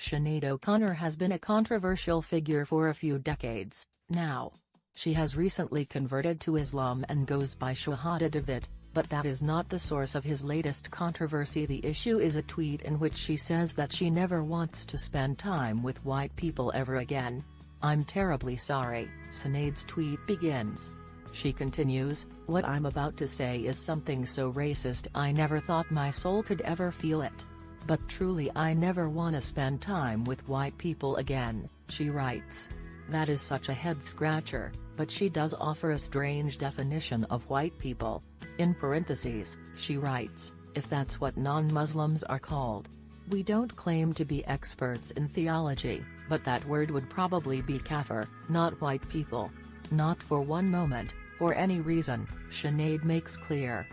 Sinead Oconnor has been a controversial figure for a few decades now. She has recently converted to Islam and goes by Shahada David, but that is not the source of his latest controversy. The issue is a tweet in which she says that she never wants to spend time with white people ever again. "I'm terribly sorry," Sinead's tweet begins. She continues, "What I'm about to say is something so racist I never thought my soul could ever feel it. But truly I never want to spend time with white people again," she writes. That is such a head-scratcher, but she does offer a strange definition of white people. In parentheses, she writes, "If that's what non-Muslims are called. We don't claim to be experts in theology, but that word would probably be kafir, not white people. Not for one moment, for any reason," Sinead makes clear.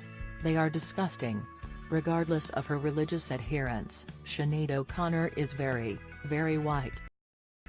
"They are disgusting." Regardless of her religious adherence, Sinead Oconnor is very, very white.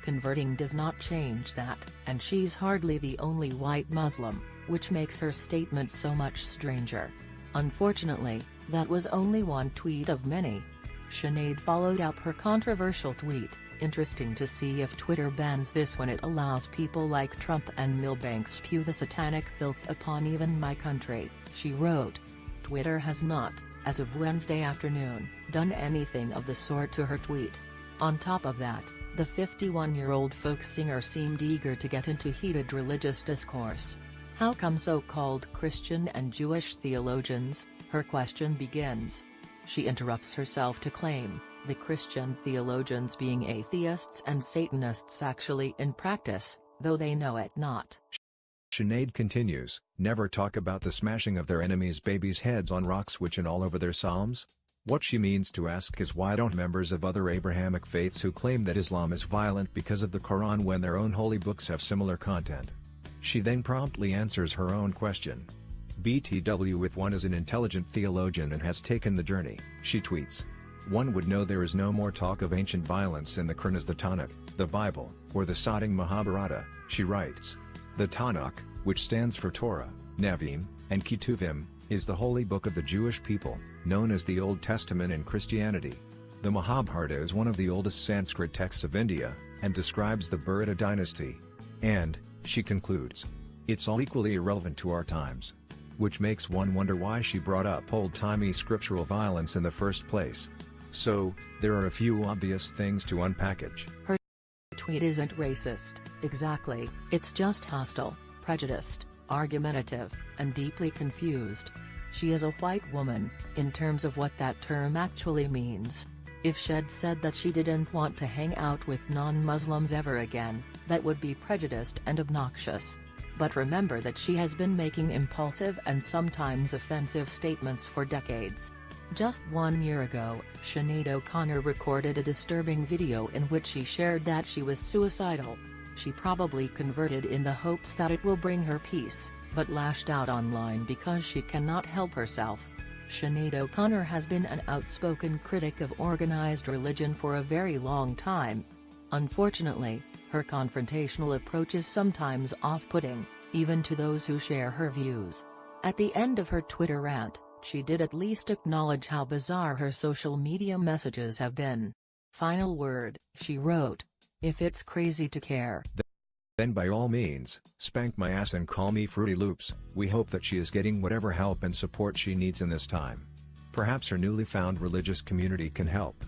Converting does not change that, and she's hardly the only white Muslim, which makes her statement so much stranger. Unfortunately, that was only one tweet of many. Sinead followed up her controversial tweet, "Interesting to see if Twitter bans this when it allows people like Trump and Milbank spew the satanic filth upon even my country," she wrote. Twitter has not, as of Wednesday afternoon, done anything of the sort to her tweet. On top of that, the 51-year-old folk singer seemed eager to get into heated religious discourse. "How come so-called Christian and Jewish theologians?" her question begins. She interrupts herself to claim, the Christian theologians being atheists and Satanists actually in practice, though they know it not. Sinead continues, "Never talk about the smashing of their enemies' babies' heads on rocks which and all over their psalms?" What she means to ask is why don't members of other Abrahamic faiths who claim that Islam is violent because of the Quran when their own holy books have similar content? She then promptly answers her own question. BTW if one is an intelligent theologian and has taken the journey, she tweets. One would know there is no more talk of ancient violence in the Quran as the Tanakh, the Bible, or the Sahih Mahabharata, she writes. The Tanakh, which stands for Torah, Nevi'im, and Ketuvim, is the holy book of the Jewish people, known as the Old Testament in Christianity. The Mahabharata is one of the oldest Sanskrit texts of India, and describes the Bharata dynasty. And, she concludes, it's all equally irrelevant to our times. Which makes one wonder why she brought up old-timey scriptural violence in the first place. So, there are a few obvious things to unpackage. Her tweet isn't racist, exactly, it's just hostile, prejudiced, argumentative, and deeply confused. She is a white woman, in terms of what that term actually means. If she'd said that she didn't want to hang out with non-Muslims ever again, that would be prejudiced and obnoxious. But remember that she has been making impulsive and sometimes offensive statements for decades. Just 1 year ago, Sinead Oconnor recorded a disturbing video in which she shared that she was suicidal. She probably converted in the hopes that it will bring her peace, but lashed out online because she cannot help herself. Sinead Oconnor has been an outspoken critic of organized religion for a very long time. Unfortunately, her confrontational approach is sometimes off-putting, even to those who share her views. At the end of her Twitter rant, she did at least acknowledge how bizarre her social media messages have been. Final word, she wrote. If it's crazy to care, then by all means, spank my ass and call me Fruity Loops. We hope that she is getting whatever help and support she needs in this time. Perhaps her newly found religious community can help.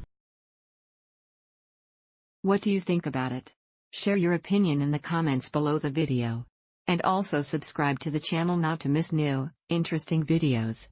What do you think about it? Share your opinion in the comments below the video. And also subscribe to the channel not to miss new, interesting videos.